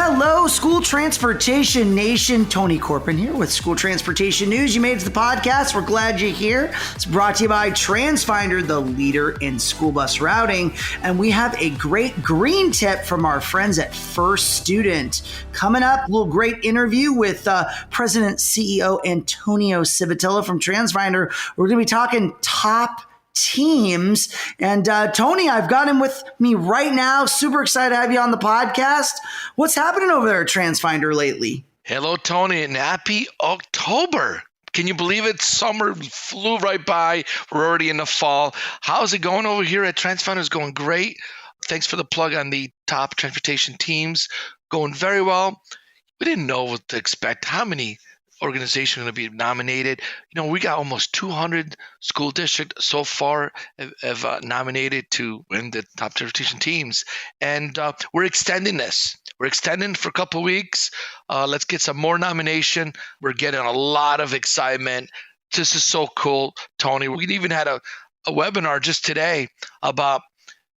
Hello, School Transportation Nation. Tony Corpin here with School Transportation News. You made it to the podcast. We're glad you're here. It's brought to you by Transfinder, the leader in school bus routing. And we have a great green tip from our friends at First Student. Coming up, a little great interview with President CEO Antonio Civatilla from Transfinder. We're going to be talking top teams. And Tony, I've got him with me right now. Super excited to have you on the podcast. What's happening over there at Transfinder lately? Hello, Tony, and happy October. Can you believe it? Summer flew right by. We're already in the fall. How's it going over here at Transfinder? It's going great. Thanks for the plug on the top transportation teams. Going very well. We didn't know what to expect. How many organization going to be nominated? You know, we got almost 200 school districts so far have nominated to win the top transportation teams, and we're extending this. We're extending for a couple of weeks. Let's get some more nomination. We're getting a lot of excitement. This is so cool, Tony. We even had a webinar just today about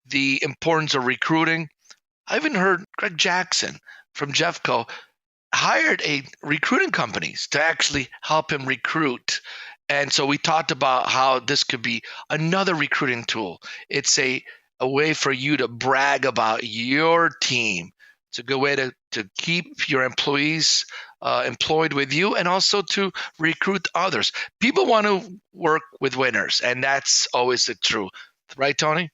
the importance of recruiting. I even heard Greg Jackson from Jeffco hired a recruiting companies to actually help him recruit. And so we talked about how this could be another recruiting tool. It's a way for you to brag about your team. It's a good way to keep your employees employed with you and also to recruit others. People want to work with winners, and that's always the truth. Right, Tony?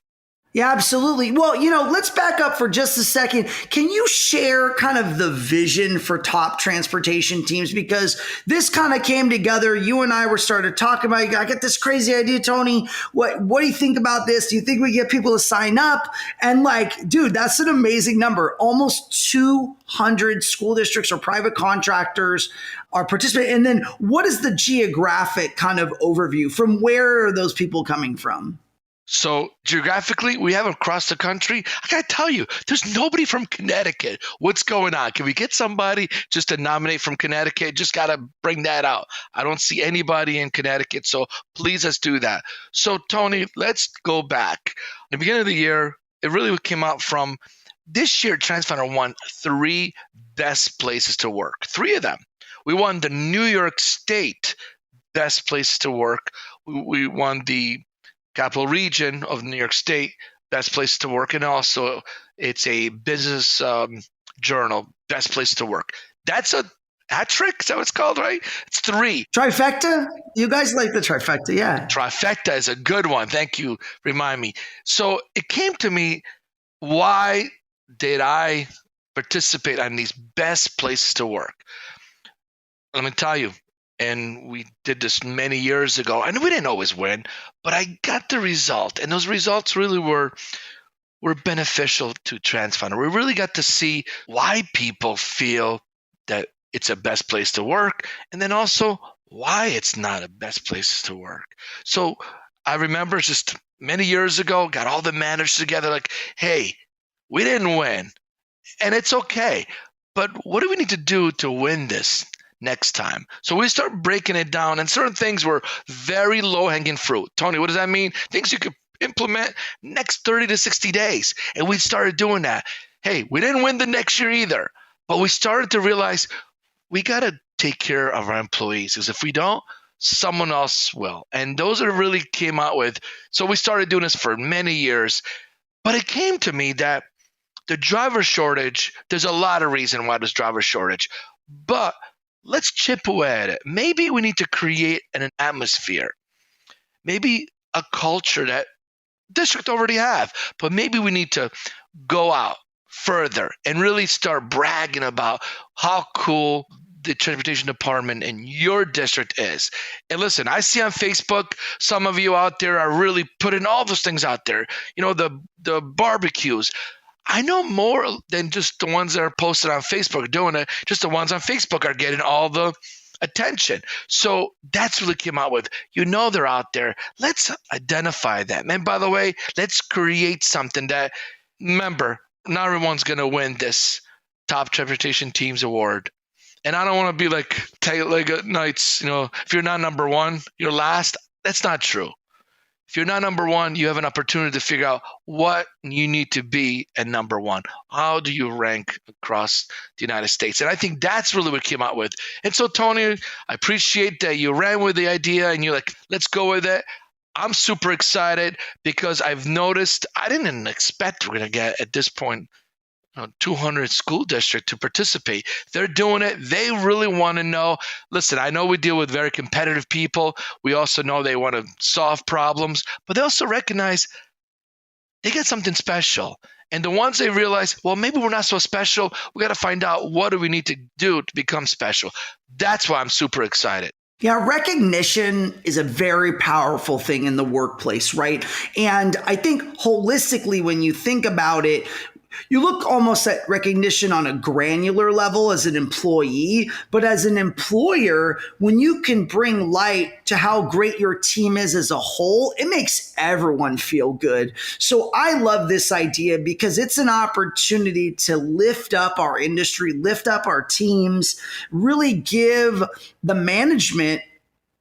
Yeah, absolutely. Well, let's back up for just a second. Can you share kind of the vision for top transportation teams? Because this kind of came together. You and I were started talking about it. I got this crazy idea, Tony. What do you think about this? Do you think we get people to sign up? And dude, that's an amazing number. Almost 200 school districts or private contractors are participating. And then what is the geographic kind of overview? From where are those people coming from? So geographically, we have across the country. I got to tell you, there's nobody from Connecticut. What's going on? Can we get somebody just to nominate from Connecticut? Just got to bring that out. I don't see anybody in Connecticut, so please let's do that. So Tony, let's go back. At the beginning of the year, it really came out from this year, Transfinder won 3 best places to work. 3 of them. We won the New York State best places to work. We won the Capital Region of New York State, best place to work. And also it's a business journal, best place to work. That's a hat trick. Is that what it's called, right? It's 3. Trifecta? You guys like the trifecta, yeah. Trifecta is a good one. Thank you. Remind me. So it came to me, why did I participate on these best places to work? Let me tell you. And we did this many years ago, and we didn't always win, but I got the result, and those results really were beneficial to Transfinder. We really got to see why people feel that it's a best place to work, and then also why it's not a best place to work. So I remember just many years ago, got all the managers together like, hey, we didn't win, and it's okay, but what do we need to do to win this next time? So we start breaking it down, and certain things were very low-hanging fruit. Tony, what does that mean? Things you could implement next 30 to 60 days. And we started doing that. Hey, we didn't win the next year either, but we started to realize we got to take care of our employees, because if we don't, someone else will. And those are really came out with. So we started doing this for many years, but it came to me that the driver shortage, there's a lot of reason why there's driver shortage, but let's chip away at it. Maybe we need to create an atmosphere, maybe a culture that district already have, but maybe we need to go out further and really start bragging about how cool the transportation department in your district is. And listen, I see on Facebook, some of you out there are really putting all those things out there. The barbecues. I know more than just the ones that are posted on Facebook doing it. Just the ones on Facebook are getting all the attention. So that's really came out with, they're out there. Let's identify them. And by the way, let's create something that, remember, not everyone's going to win this Top Transportation Teams Award. And I don't want to be like Talladega Nights, if you're not number 1, you're last. That's not true. If you're not number one, you have an opportunity to figure out what you need to be at number one. How do you rank across the United States? And I think that's really what came out with. And so, Tony, I appreciate that you ran with the idea and you're like, let's go with it. I'm super excited because I've noticed, I didn't expect we're going to get at this point 200 school districts to participate. They're doing it. They really want to know. Listen, I know we deal with very competitive people. We also know they want to solve problems, but they also recognize they get something special. And the ones they realize, well, maybe we're not so special. We got to find out what do we need to do to become special. That's why I'm super excited. Yeah, recognition is a very powerful thing in the workplace, right? And I think holistically, when you think about it, you look almost at recognition on a granular level as an employee, but as an employer, when you can bring light to how great your team is as a whole, it makes everyone feel good. So I love this idea because it's an opportunity to lift up our industry, lift up our teams, really give the management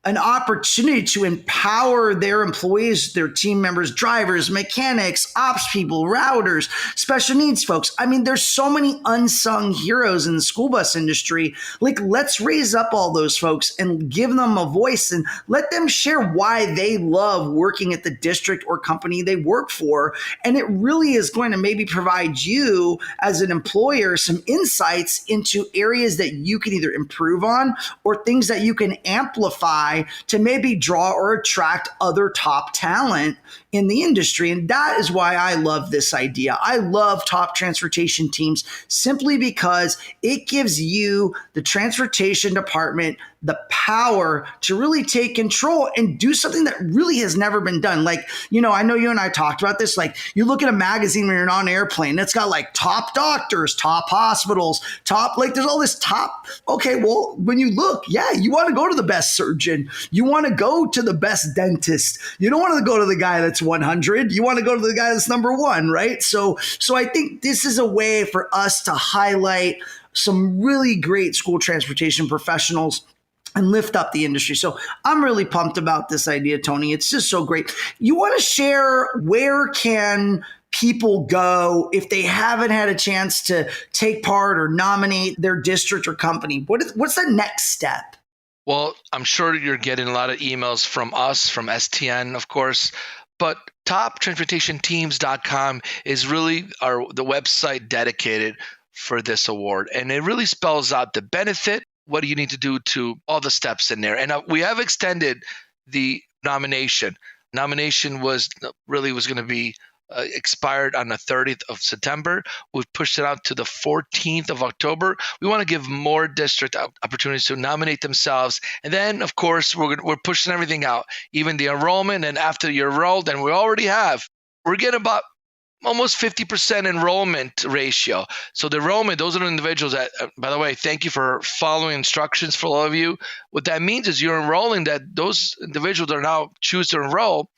an opportunity to empower their employees, their team members, drivers, mechanics, ops people, routers, special needs folks. I mean, there's so many unsung heroes in the school bus industry. Like, let's raise up all those folks and give them a voice and let them share why they love working at the district or company they work for. And it really is going to maybe provide you as an employer some insights into areas that you can either improve on or things that you can amplify to maybe draw or attract other top talent in the industry. And that is why I love this idea. I love top transportation teams simply because it gives you, the transportation department, the power to really take control and do something that really has never been done. Like, I know you and I talked about this. Like, you look at a magazine when you're on an airplane, it's got like top doctors, top hospitals, there's all this top. Okay, well, when you look, yeah, you want to go to the best surgeon. You want to go to the best dentist. You don't want to go to the guy that's 100. You want to go to the guy that's number one, right? So I think this is a way for us to highlight some really great school transportation professionals and lift up the industry. So I'm really pumped about this idea, Tony. It's just so great. You want to share, where can people go if they haven't had a chance to take part or nominate their district or company? What's the next step? Well, I'm sure you're getting a lot of emails from us, from STN, of course, but toptransportationteams.com is really the website dedicated for this award. And it really spells out the benefit, what do you need to do to all the steps in there. And we have extended the nomination. Nomination was going to be expired on the 30th of September. We've pushed it out to the 14th of October. We want to give more district opportunities to nominate themselves. And then, of course, we're pushing everything out, even the enrollment. And after you're enrolled, and we're getting about almost 50% enrollment ratio. So the enrollment, those are the individuals that, by the way, thank you for following instructions for all of you. What that means is you're enrolling that those individuals that are now choose to enroll,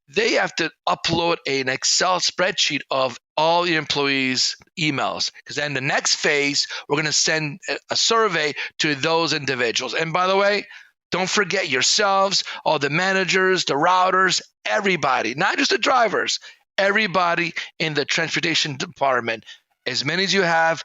they have to upload an Excel spreadsheet of all the employees' emails. Because then the next phase, we're going to send a survey to those individuals. And by the way, don't forget yourselves, all the managers, the routers, everybody, not just the drivers, everybody in the transportation department. As many as you have,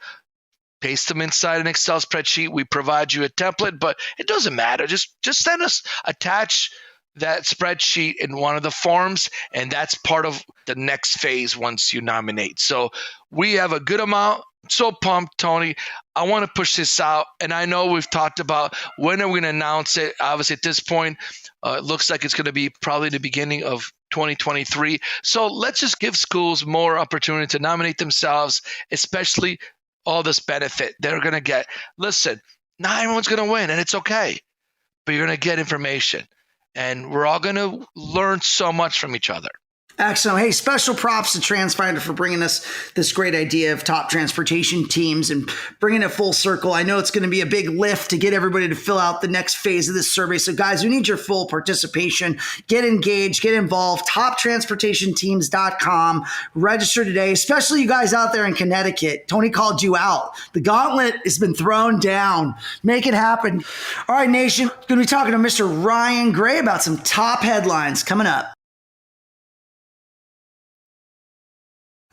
paste them inside an Excel spreadsheet. We provide you a template, but it doesn't matter. Just send us, attach that spreadsheet in one of the forms, and that's part of the next phase once you nominate. So we have a good amount. So pumped, Tony. I want to push this out, and I know we've talked about when are we going to announce it. Obviously, at this point, it looks like it's going to be probably the beginning of 2023. So let's just give schools more opportunity to nominate themselves, especially all this benefit they're going to get. Listen, not everyone's going to win, and it's okay, but you're going to get information. And we're all going to learn so much from each other. Excellent. Hey, special props to Transfinder for bringing us this great idea of top transportation teams and bringing it full circle. I know it's going to be a big lift to get everybody to fill out the next phase of this survey. So guys, we need your full participation. Get engaged, get involved. Toptransportationteams.com. Register today, especially you guys out there in Connecticut. Tony called you out. The gauntlet has been thrown down. Make it happen. All right, nation. Going to be talking to Mr. Ryan Gray about some top headlines coming up.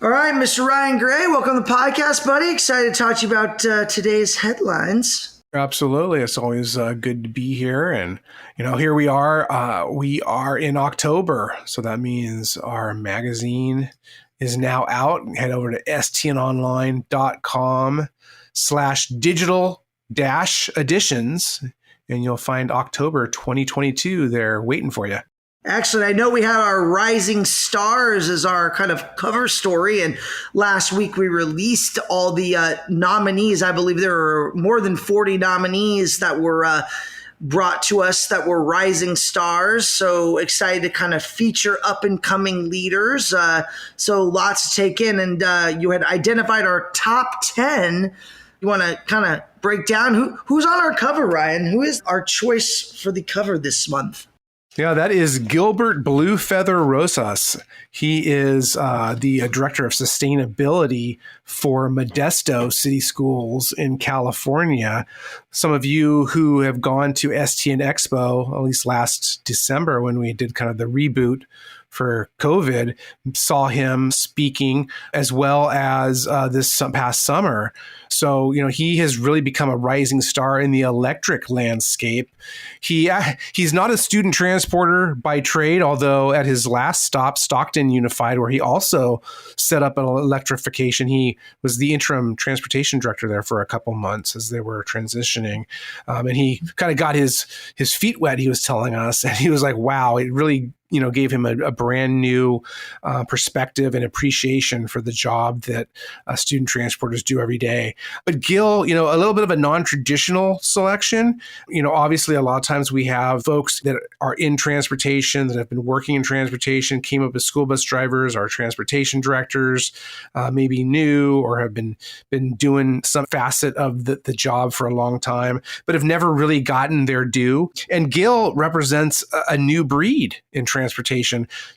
All right, Mr. Ryan Gray, welcome to the podcast, buddy. Excited to talk to you about today's headlines. Absolutely. It's always good to be here. And, here we are. We are in October. So that means our magazine is now out. Head over to stnonline.com/digital-editions, and you'll find October 2022 there waiting for you. Excellent. I know we have our Rising Stars as our kind of cover story. And last week we released all the nominees. I believe there were more than 40 nominees that were brought to us that were Rising Stars. So excited to kind of feature up and coming leaders. So lots to take in. And you had identified our top 10. You want to kind of break down who's on our cover, Ryan? Who is our choice for the cover this month? Yeah, that is Gilbert Bluefeather Rosas. He is the director of sustainability for Modesto City Schools in California. Some of you who have gone to STN Expo, at least last December when we did kind of the reboot for COVID, saw him speaking as well as this past summer. So, he has really become a rising star in the electric landscape. He's not a student transporter by trade, although at his last stop, Stockton Unified, where he also set up an electrification, he was the interim transportation director there for a couple months as they were transitioning. And he kind of got his feet wet, he was telling us. And he was like, wow, it really gave him a brand new perspective and appreciation for the job that student transporters do every day. But Gil, a little bit of a non-traditional selection. Obviously, a lot of times we have folks that are in transportation, that have been working in transportation, came up as school bus drivers, or transportation directors, maybe new or have been doing some facet of the job for a long time, but have never really gotten their due. And Gil represents a new breed in transportation.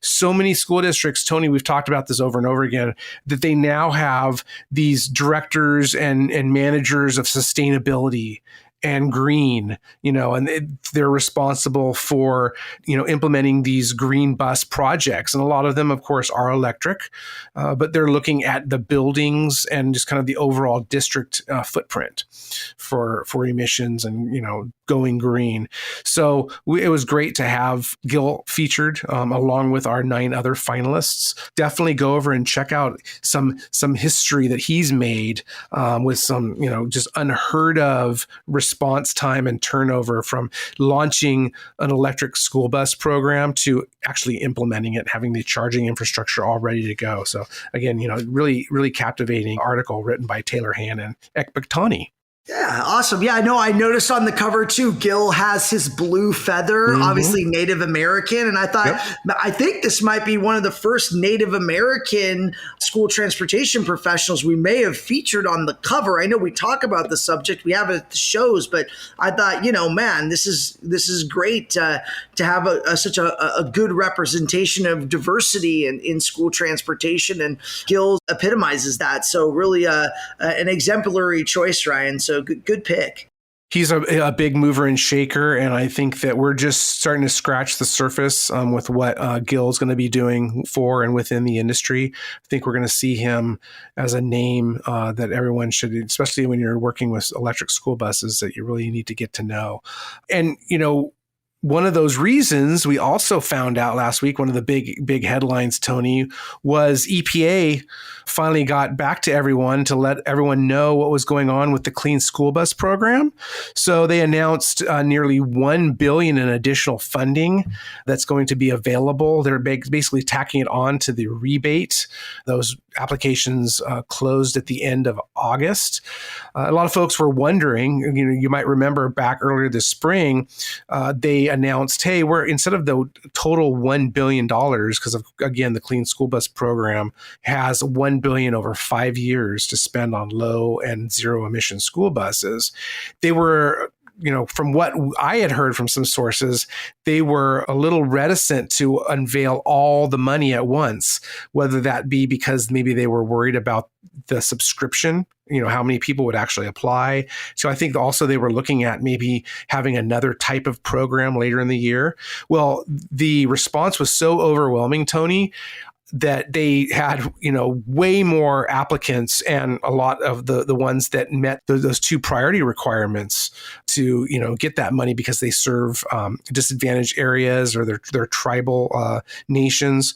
So many school districts, Tony, we've talked about this over and over again, that they now have these directors and managers of sustainability and green, and they're responsible for, implementing these green bus projects. And a lot of them, of course, are electric, but they're looking at the buildings and just kind of the overall district footprint for emissions and, going green. So it was great to have Gil featured along with our 9 other finalists. Definitely go over and check out some history that he's made with some, just unheard of response time and turnover from launching an electric school bus program to actually implementing it, having the charging infrastructure all ready to go. So again, really, really captivating article written by Taylor Hannon, Ekbatani. Yeah, awesome. Yeah, I know. I noticed on the cover too, Gil has his blue feather, obviously Native American. And I thought, I think this might be one of the first Native American school transportation professionals we may have featured on the cover. I know we talk about the subject, we have it at the shows, but I thought, man, this is great to have such a good representation of diversity in school transportation. And Gil epitomizes that. So really an exemplary choice, Ryan. So good pick. He's a big mover and shaker, and I think that we're just starting to scratch the surface with what Gil's going to be doing for and within the industry. I think we're going to see him as a name that everyone should, especially when you're working with electric school buses, that you really need to get to know. And, one of those reasons we also found out last week, one of the big headlines, Tony, was EPA finally got back to everyone to let everyone know what was going on with the Clean School Bus program. So they announced nearly $1 billion in additional funding that's going to be available. They're basically tacking it on to the rebate. Those applications closed at the end of August. A lot of folks were wondering, you might remember back earlier this spring, they announced, hey, we're instead of the total $1 billion, because of, again, the Clean School Bus program has $1 billion over 5 years to spend on low and zero emission school buses. They were, from what I had heard from some sources, they were a little reticent to unveil all the money at once, whether that be because maybe they were worried about the subscription, how many people would actually apply. So I think also they were looking at maybe having another type of program later in the year. Well, the response was so overwhelming, Tony. that they had, way more applicants, and a lot of the ones that met those two priority requirements to, get that money because they serve disadvantaged areas or their tribal nations.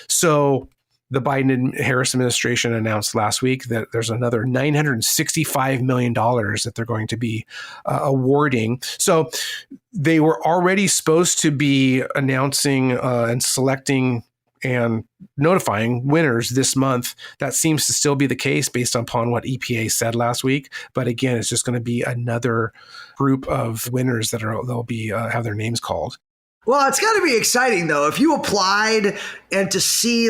So the Biden-Harris administration announced last week that there's another $965 million that they're going to be awarding. So they were already supposed to be announcing and selecting and notifying winners this month. That seems to still be the case based upon what EPA said last week. But again, it's just going to be another group of winners that they'll be have their names called. Well, it's got to be exciting, though. If you applied and to see,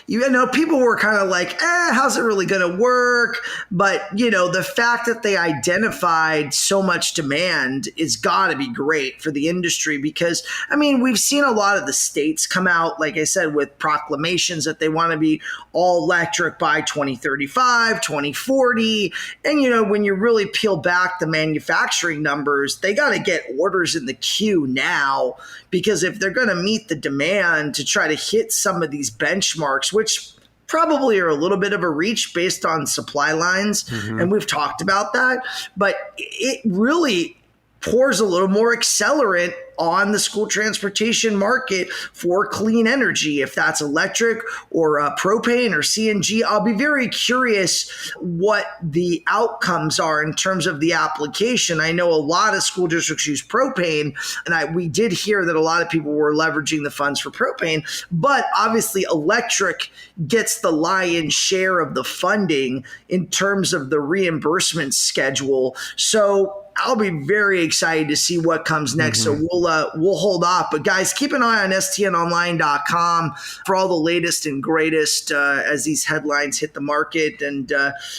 people were kind of like, how's it really going to work? But, the fact that they identified so much demand is got to be great for the industry because, we've seen a lot of the states come out, like I said, with proclamations that they want to be all electric by 2035, 2040. And, when you really peel back the manufacturing numbers, they got to get orders in the queue now. Because if they're going to meet the demand to try to hit some of these benchmarks, which probably are a little bit of a reach based on supply lines, and we've talked about that, but it really pours a little more accelerant on the school transportation market for clean energy, if that's electric or propane or CNG. I'll be very curious what the outcomes are in terms of the application. I know a lot of school districts use propane, and we did hear that a lot of people were leveraging the funds for propane, but obviously electric gets the lion's share of the funding in terms of the reimbursement schedule. So I'll be very excited to see what comes next. So we'll hold off. But guys, keep an eye on stnonline.com for all the latest and greatest as these headlines hit the market, and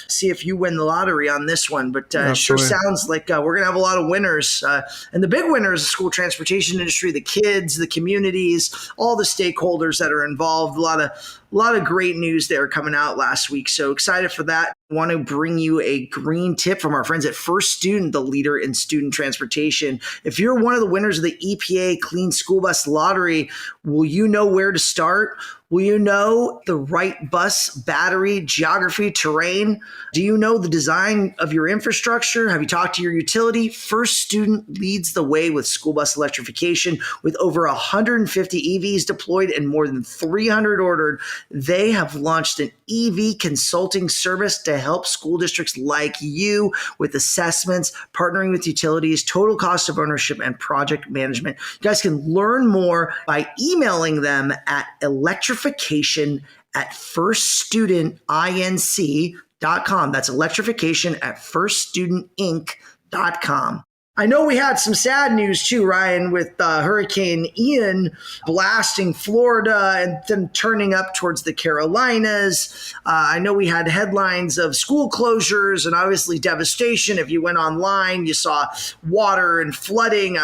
see if you win the lottery on this one. But it sure sounds like we're going to have a lot of winners. And the big winners, the school transportation industry, the kids, the communities, all the stakeholders that are involved. A lot of great news there coming out last week. So excited for that. I want to bring you a green tip from our friends at First Student, the leader in student transportation. If you're one of the winners of the EPA Clean School Bus Lottery, will you know where to start? Will you know the right bus, battery, geography, terrain? Do you know the design of your infrastructure? Have you talked to your utility? First Student leads the way with school bus electrification. With over 150 EVs deployed and more than 300 ordered, they have launched an EV consulting service to help school districts like you with assessments, partnering with utilities, total cost of ownership, and project management. You guys can learn more by emailing them at electrification@firststudentinc.com. That's electrification@firststudentinc.com. I know we had some sad news too, Ryan, with Hurricane Ian blasting Florida and then turning up towards the Carolinas. I know we had headlines of school closures and obviously devastation. If you went online, you saw water and flooding.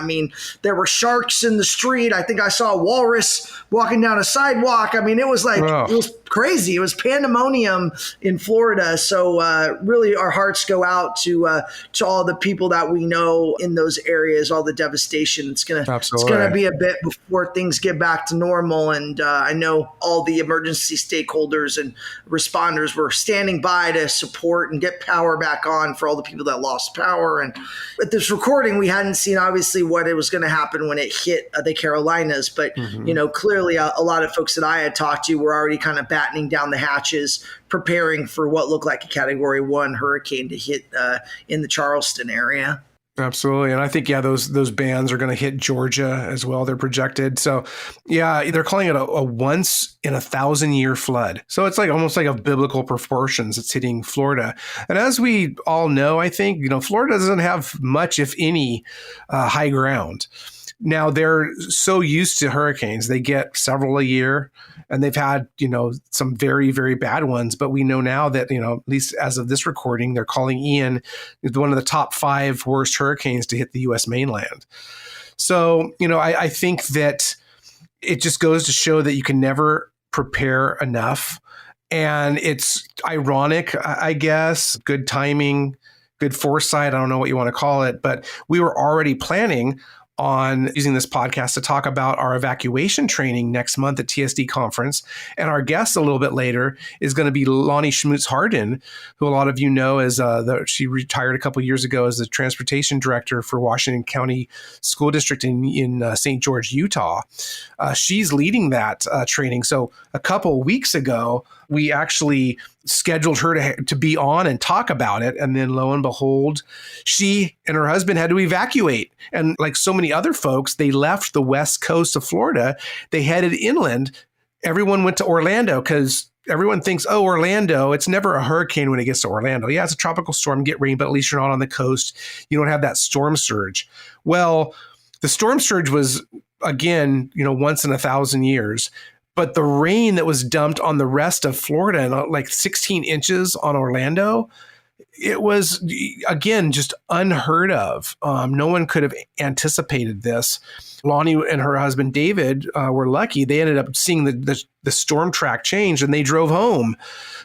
There were sharks in the street. I think I saw a walrus walking down a sidewalk. It was like, It was crazy. It was pandemonium in Florida. So really our hearts go out to all the people that we know in those areas, all the devastation. It's gonna be a bit before things get back to normal. And I know all the emergency stakeholders and responders were standing by to support and get power back on for all the people that lost power. And at this recording, we hadn't seen obviously what it was going to happen when it hit the Carolinas. But, clearly a lot of folks that I had talked to were already kind of battening down the hatches, preparing for what looked like a Category 1 hurricane to hit in the Charleston area. Absolutely. And I think, those bands are going to hit Georgia as well. They're projected. So, they're calling it a once in 1,000-year flood. So it's almost like of biblical proportions. It's hitting Florida. And as we all know, I think, Florida doesn't have much, if any, high ground. Now, they're so used to hurricanes. They get several a year, and they've had, some very, very bad ones. But we know now that, at least as of this recording, they're calling Ian one of the top 5 worst hurricanes to hit the U.S. mainland. So, I think that it just goes to show that you can never prepare enough. And it's ironic, I guess, good timing, good foresight. I don't know what you want to call it, but we were already planning on using this podcast to talk about our evacuation training next month at TSD Conference. And our guest a little bit later is going to be Launi Schmutz-Harden, who a lot of you know as she retired a couple years ago as the transportation director for Washington County School District in St. George, Utah. She's leading that training. So a couple weeks ago, we actually scheduled her to be on and talk about it. And then lo and behold, she and her husband had to evacuate. And like so many other folks, they left the west coast of Florida. They headed inland. Everyone went to Orlando because everyone thinks, oh, Orlando, it's never a hurricane when it gets to Orlando. Yeah, it's a tropical storm, get rain, but at least you're not on the coast. You don't have that storm surge. Well, the storm surge was, again, once in 1,000 years. But the rain that was dumped on the rest of Florida, and like 16 inches on Orlando, it was, again, just unheard of. No one could have anticipated this. Launi and her husband, David, were lucky. They ended up seeing the storm track change, and they drove home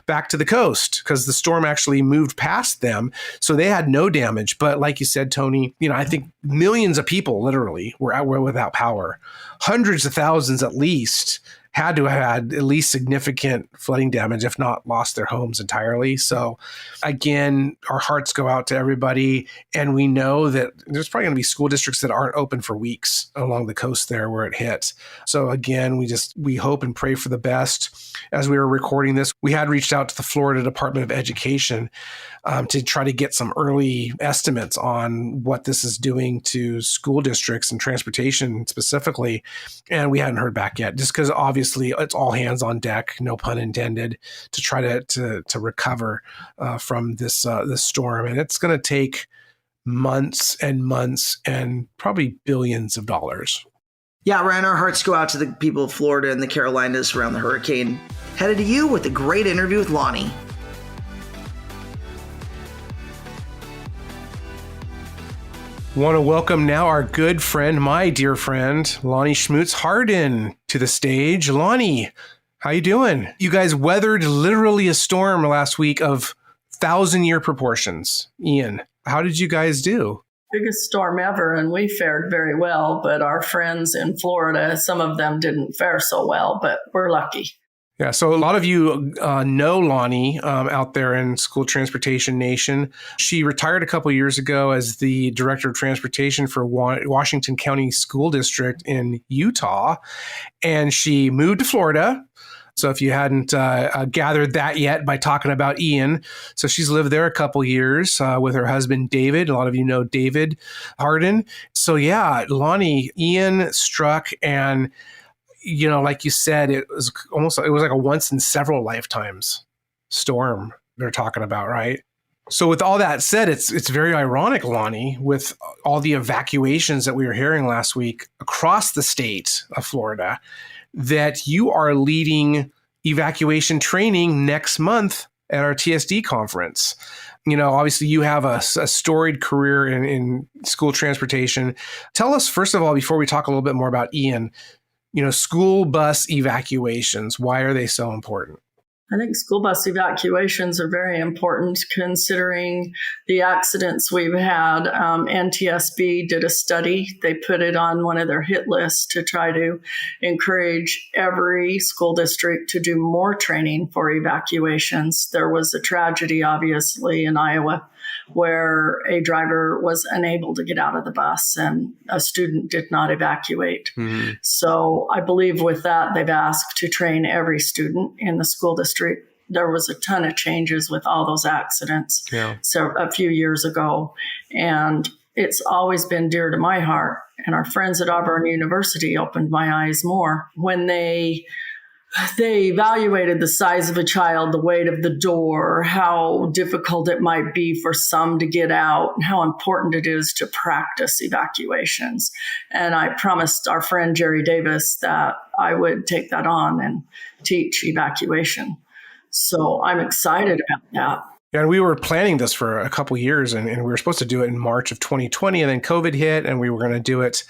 back to the coast because the storm actually moved past them. So they had no damage. But like you said, Tony, I think millions of people literally were without power. Hundreds of thousands at least had to have had at least significant flooding damage, if not lost their homes entirely. So again, our hearts go out to everybody. And we know that there's probably going to be school districts that aren't open for weeks along the coast there where it hit. So again, we hope and pray for the best. As we were recording this, we had reached out to the Florida Department of Education to try to get some early estimates on what this is doing to school districts and transportation specifically. And we hadn't heard back yet, just because obviously it's all hands on deck, no pun intended, to try to recover from this storm. And it's going to take months and months and probably billions of dollars. Yeah, Ryan, our hearts go out to the people of Florida and the Carolinas around the hurricane. Headed to you with a great interview with Launi. Want to welcome now our good friend, my dear friend, Launi Schmutz-Harden to the stage. Launi, how you doing? You guys weathered literally a storm last week of 1,000-year proportions. Ian, how did you guys do? Biggest storm ever, and we fared very well, but our friends in Florida, some of them didn't fare so well, but we're lucky. Yeah, so a lot of you know Launi out there in School Transportation Nation. She retired a couple years ago as the Director of Transportation for Washington County School District in Utah, and she moved to Florida. So if you hadn't gathered that yet by talking about Ian, so she's lived there a couple years with her husband, David. A lot of you know David Harden. So yeah, Launi, Ian struck, and like you said, it was like a once in several lifetimes storm they're talking about, right? So with all that said, it's very ironic, Launi, with all the evacuations that we were hearing last week across the state of Florida, that you are leading evacuation training next month at our TSD conference. Obviously you have a storied career in school transportation. Tell us, first of all, before we talk a little bit more about Ian, school bus evacuations, why are they so important? I think school bus evacuations are very important considering the accidents we've had. NTSB did a study. They put it on one of their hit lists to try to encourage every school district to do more training for evacuations. There was a tragedy, obviously, in Iowa where a driver was unable to get out of the bus and a student did not evacuate. Mm-hmm. So I believe with that, they've asked to train every student in the school district. There was a ton of changes with all those accidents a few years ago. And it's always been dear to my heart. And our friends at Auburn University opened my eyes more when they evaluated the size of a child, the weight of the door, how difficult it might be for some to get out, and how important it is to practice evacuations. And I promised our friend Jerry Davis that I would take that on and teach evacuation. So I'm excited about that. Yeah, and we were planning this for a couple of years, and we were supposed to do it in March of 2020, and then COVID hit, and we were going to do it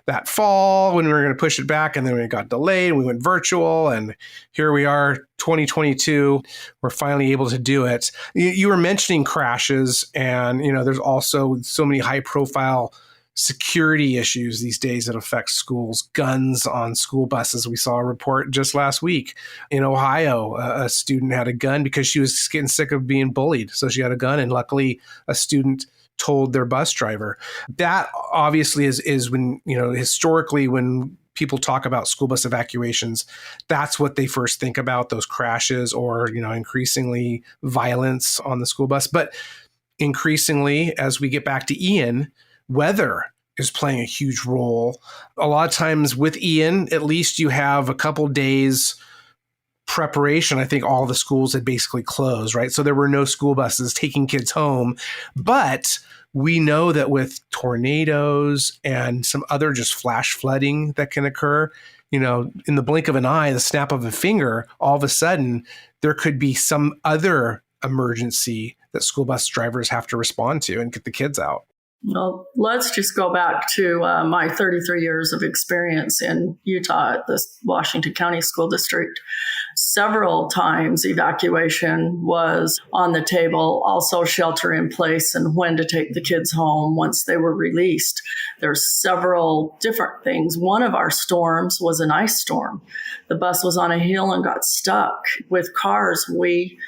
that fall when we were going to push it back, and then it got delayed, and we went virtual, and here we are, 2022. We're finally able to do it. You were mentioning crashes, and there's also so many high-profile security issues these days that affect schools. Guns on school buses. We saw a report just last week in Ohio. A student had a gun because she was getting sick of being bullied. So she had a gun, and luckily a student told their bus driver. That obviously is when, historically when people talk about school bus evacuations, that's what they first think about, those crashes or, increasingly violence on the school bus. But increasingly, as we get back to Ian, weather is playing a huge role. A lot of times with Ian, at least you have a couple days preparation. I think all the schools had basically closed, right? So there were no school buses taking kids home. But we know that with tornadoes and some other just flash flooding that can occur, in the blink of an eye, the snap of a finger, all of a sudden, there could be some other emergency that school bus drivers have to respond to and get the kids out. Well, let's just go back to my 33 years of experience in Utah at the Washington County School District. Several times evacuation was on the table, also shelter in place and when to take the kids home once they were released. There's several different things. One of our storms was an ice storm. The bus was on a hill and got stuck with cars. We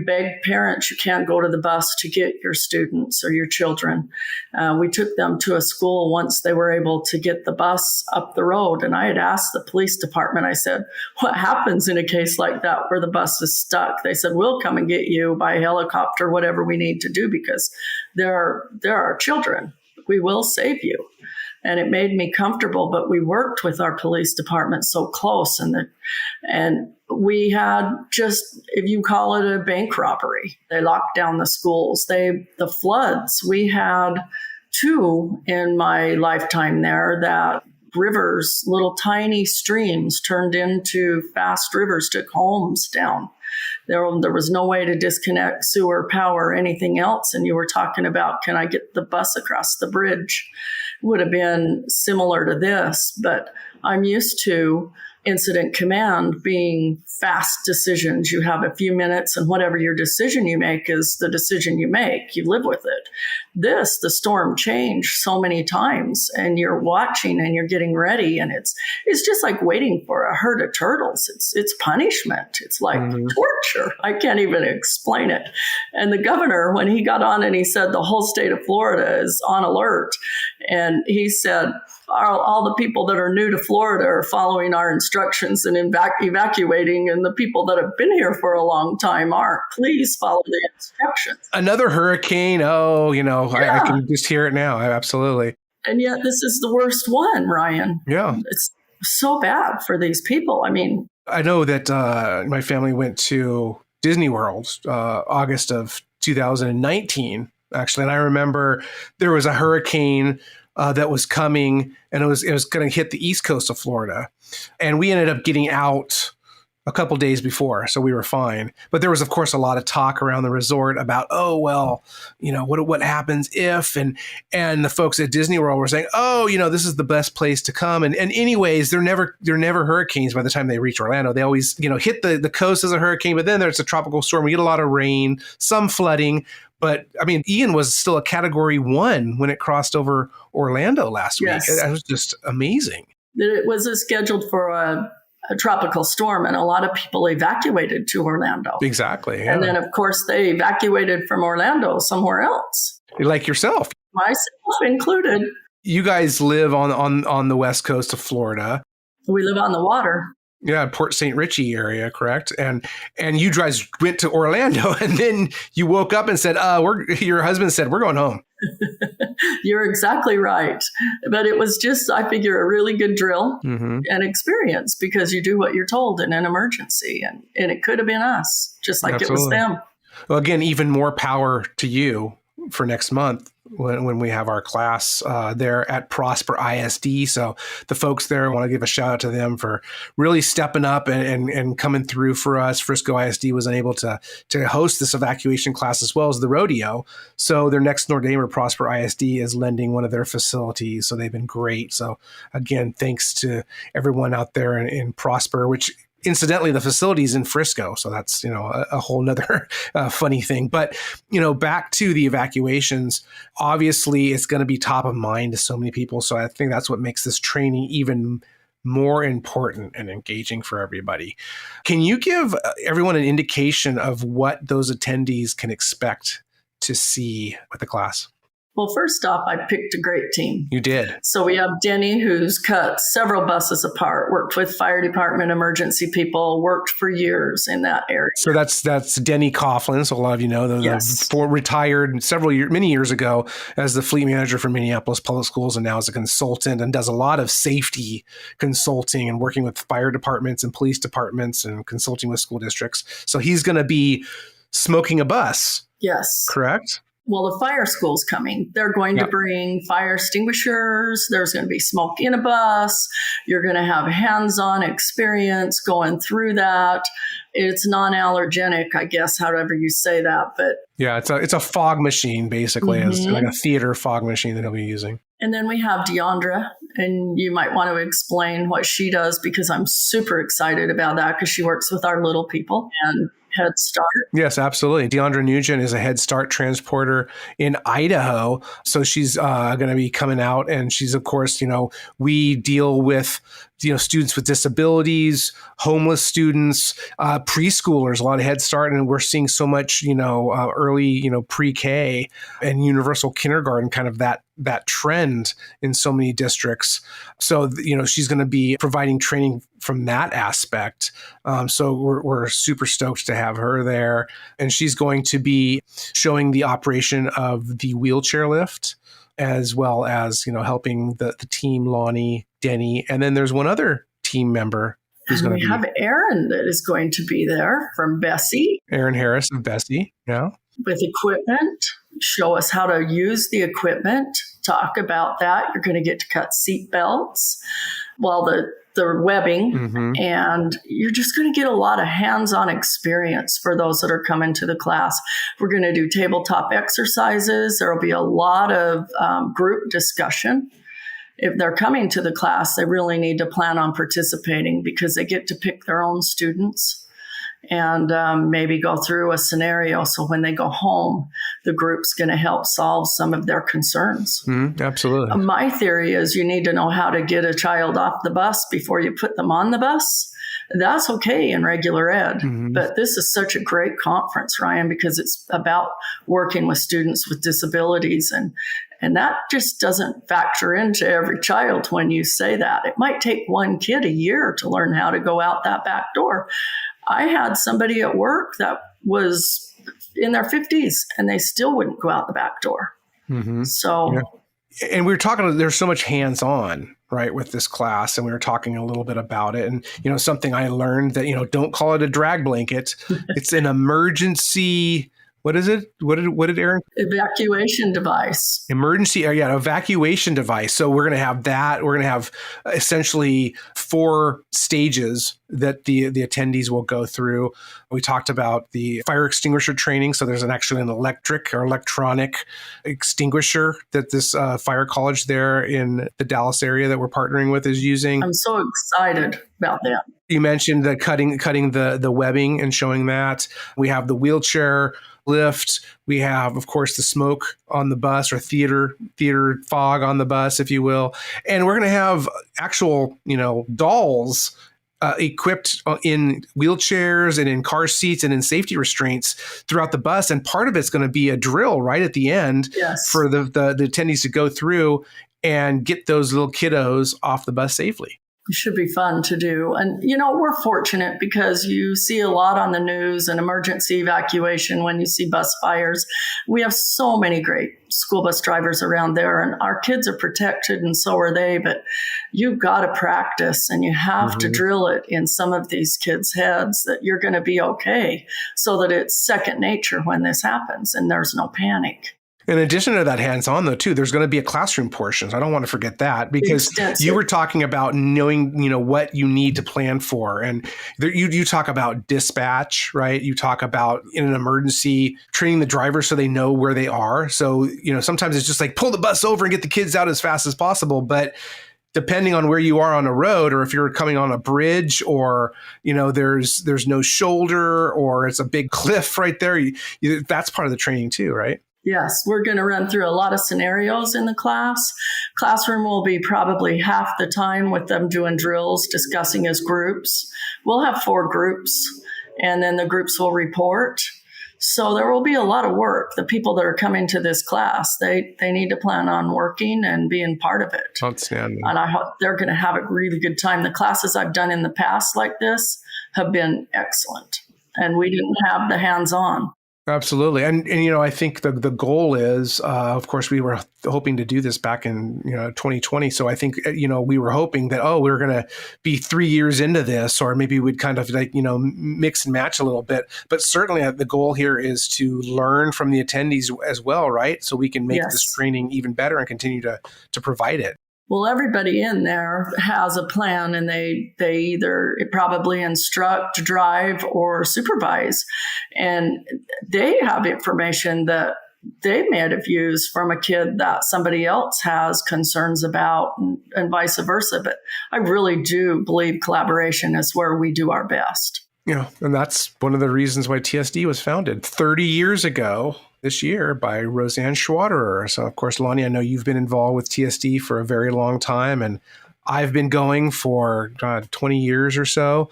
begged parents, you can't go to the bus to get your students or your children. We took them to a school once they were able to get the bus up the road. And I had asked the police department, I said, what happens in a case like that where the bus is stuck? They said, we'll come and get you by helicopter, whatever we need to do, because there are children. We will save you. And it made me comfortable, but we worked with our police department so close, and we had just, if you call it a bank robbery, they locked down the schools. The floods, we had 2 in my lifetime there that rivers, little tiny streams turned into fast rivers, took homes down. There was no way to disconnect sewer, power, anything else. And you were talking about, can I get the bus across the bridge? Would have been similar to this, but I'm used to incident command being fast decisions. You have a few minutes, and whatever your decision you make is the decision you make. You live with it. The storm changed so many times, and you're watching and you're getting ready, and it's just like waiting for a herd of turtles. It's punishment. It's like torture. I can't even explain it. And the governor, when he got on and he said the whole state of Florida is on alert, and he said, all the people that are new to Florida are following our instructions and evacuating, and the people that have been here for a long time aren't. Please follow the instructions. Another hurricane. Oh, I can just hear it now. Absolutely. And yet this is the worst one, Ryan. Yeah. It's so bad for these people. I mean, I know that my family went to Disney World August of 2019, actually. And I remember there was a hurricane that was coming, and it was going to hit the east coast of Florida. And we ended up getting out a couple days before, so we were fine. But there was, of course, a lot of talk around the resort about, what happens if, and the folks at Disney World were saying, this is the best place to come. And anyways, they're never hurricanes by the time they reach Orlando. They always, hit the coast as a hurricane, but then there's a tropical storm. We get a lot of rain, some flooding. But I mean, Ian was still a Category 1 when it crossed over Orlando last week. It was just amazing. It was scheduled for a tropical storm, and a lot of people evacuated to Orlando. Exactly. Yeah. And then, of course, they evacuated from Orlando somewhere else. Like yourself. Myself included. You guys live on the west coast of Florida. We live on the water. Yeah, Port St. Richie area, correct? And you guys went to Orlando, and then you woke up and said, your husband said, we're going home. You're exactly right. But it was just, I figure, a really good drill and experience, because you do what you're told in an emergency. And it could have been us, just like Absolutely. It was them. Well, again, even more power to you for next month when we have our class there at Prosper ISD. So the folks there, I want to give a shout out to them for really stepping up and coming through for us. Frisco ISD was unable to host this evacuation class as well as the rodeo. So their next door neighbor, Prosper ISD, is lending one of their facilities. So they've been great. So again, thanks to everyone out there in Prosper, which Incidentally, the facility's in Frisco, so that's, a whole nother funny thing. But, back to the evacuations, obviously it's going to be top of mind to so many people. So I think that's what makes this training even more important and engaging for everybody. Can you give everyone an indication of what those attendees can expect to see with the class? Well, first off, I picked a great team. You did. So we have Denny, who's cut several buses apart, worked with fire department, emergency people, worked for years in that area. So that's Denny Coughlin. So a lot of you know, retired many years ago as the fleet manager for Minneapolis Public Schools, and now as a consultant, and does a lot of safety consulting and working with fire departments and police departments and consulting with school districts. So he's going to be smoking a bus. Yes. Correct? Well, the fire school's coming. They're going to bring fire extinguishers. There's going to be smoke in a bus. You're going to have hands-on experience going through that. It's non-allergenic, I guess, however you say that. But yeah, it's a fog machine, basically. It's like a theater fog machine that he'll be using. And then we have Deandra, and you might want to explain what she does, because I'm super excited about that, because she works with our little people and Head Start. Yes, absolutely. Deandra Nugent is a Head Start transporter in Idaho. So she's going to be coming out, and she's, of course, we deal with students with disabilities, homeless students, preschoolers, a lot of Head Start, and we're seeing so much, early, pre-K and universal kindergarten, kind of that trend in so many districts. So, she's going to be providing training from that aspect. So we're super stoked to have her there. And she's going to be showing the operation of the wheelchair lift, as well as, helping the team, Launi, Denny. And then there's one other team member who's going to be. We have Aaron that is going to be there from Bessie. Aaron Harris of Bessie, yeah. With equipment, show us how to use the equipment, talk about that. You're going to get to cut seat belts while the webbing, and you're just going to get a lot of hands-on experience for those that are coming to the class. We're going to do tabletop exercises. There will be a lot of group discussion. If they're coming to the class, they really need to plan on participating, because they get to pick their own students and maybe go through a scenario. So when they go home, the group's going to help solve some of their concerns. Absolutely. My theory is you need to know how to get a child off the bus before you put them on the bus. That's okay in regular ed. But this is such a great conference, Ryan, because it's about working with students with disabilities. And that just doesn't factor into every child when you say that. It might take one kid a year to learn how to go out that back door. I had somebody at work that was in their 50s, and they still wouldn't go out the back door. So, and we were talking, there's so much hands-on, right, with this class, and we were talking a little bit about it. And, something I learned that, don't call it a drag blanket. It's an emergency. What is it? What did Aaron? Evacuation device. Evacuation device. So we're going to have that. We're going to have essentially 4 stages that the attendees will go through. We talked about the fire extinguisher training. So there's actually an electric or electronic extinguisher that this fire college there in the Dallas area that we're partnering with is using. I'm so excited about that. You mentioned the cutting the webbing and showing that. We have the wheelchair lift. We have, of course, the smoke on the bus, or theater fog on the bus, if you will. And we're going to have actual, dolls equipped in wheelchairs and in car seats and in safety restraints throughout the bus. And part of it's going to be a drill right at the end for the attendees to go through and get those little kiddos off the bus safely. It should be fun to do. And, we're fortunate because you see a lot on the news and emergency evacuation when you see bus fires. We have so many great school bus drivers around there, and our kids are protected, and so are they. But you've got to practice, and you have to drill it in some of these kids' heads that you're going to be okay, so that it's second nature when this happens and there's no panic. In addition to that hands-on, though, too, there's going to be a classroom portion. So I don't want to forget that, because you were talking about knowing, what you need to plan for. And you talk about dispatch, right? You talk about, in an emergency, training the driver so they know where they are. So, sometimes it's just like pull the bus over and get the kids out as fast as possible. But depending on where you are on a road, or if you're coming on a bridge, or, there's no shoulder, or it's a big cliff right there, that's part of the training too, right? Yes, we're going to run through a lot of scenarios in the class. Classroom will be probably half the time with them doing drills, discussing as groups. We'll have 4 groups, and then the groups will report. So there will be a lot of work. The people that are coming to this class, they need to plan on working and being part of it. Outstanding. And I hope they're going to have a really good time. The classes I've done in the past like this have been excellent, and we didn't have the hands-on. Absolutely. And I think the goal is, of course, we were hoping to do this back in 2020. So I think, we were hoping that, we were going to be 3 years into this, or maybe we'd kind of mix and match a little bit. But certainly the goal here is to learn from the attendees as well, right? So we can make this training even better and continue to provide it. Well, everybody in there has a plan, and they either probably instruct, drive, or supervise. And they have information that they may have used from a kid that somebody else has concerns about, and vice versa. But I really do believe collaboration is where we do our best. And that's one of the reasons why TSD was founded 30 years ago this year by Roseanne Schwaderer. So, of course, Launi, I know you've been involved with TSD for a very long time, and I've been going for 20 years or so.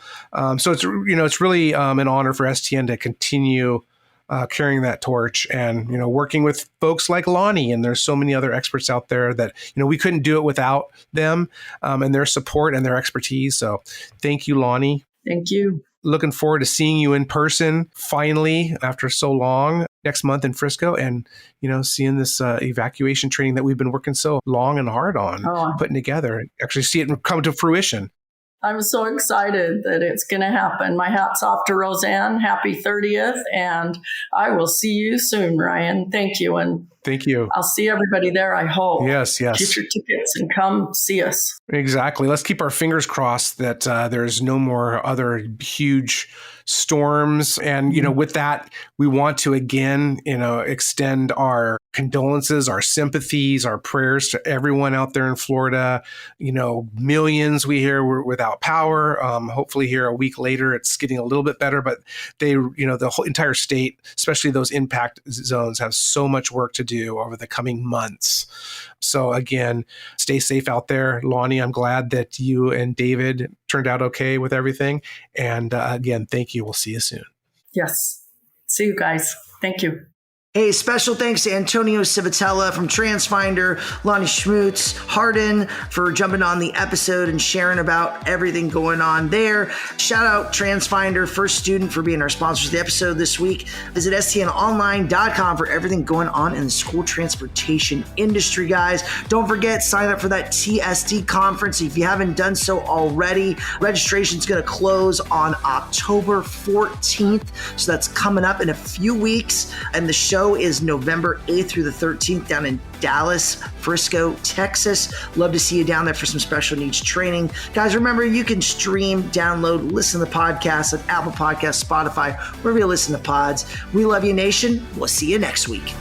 So it's really an honor for STN to continue carrying that torch, and working with folks like Launi, and there's so many other experts out there that we couldn't do it without them and their support and their expertise. So thank you, Launi. Thank you. Looking forward to seeing you in person finally after so long next month in Frisco, and seeing this evacuation training that we've been working so long and hard on putting together, and actually see it come to fruition. I'm so excited that it's going to happen. My hat's off to Roseanne. Happy 30th. And I will see you soon, Ryan. Thank you. And thank you. I'll see everybody there, I hope. Yes. Get your tickets and come see us. Exactly. Let's keep our fingers crossed that there's no more other huge storms. And, with that, we want to again, extend our condolences, our sympathies, our prayers to everyone out there in Florida. Millions we hear were without power. Hopefully here a week later, it's getting a little bit better, but the whole entire state, especially those impact zones, have so much work to do over the coming months. So again, stay safe out there. Launi, I'm glad that you and David turned out okay with everything. And again, thank you. We'll see you soon. Yes. See you guys. Thank you. Hey, special thanks to Antonio Civitella from Transfinder, Launi Schmutz-Harden for jumping on the episode and sharing about everything going on there. Shout out Transfinder, First Student, for being our sponsors of the episode this week. Visit stnonline.com for everything going on in the school transportation industry, guys. Don't forget, sign up for that TSD conference if you haven't done so already. Registration's going to close on October 14th, so that's coming up in a few weeks, and the show is November 8th through the 13th down in Dallas, Frisco, Texas. Love to see you down there for some special needs training. Guys, remember, you can stream, download, listen to podcasts at Apple Podcasts, Spotify, wherever you listen to pods. We love you, nation. We'll see you next week.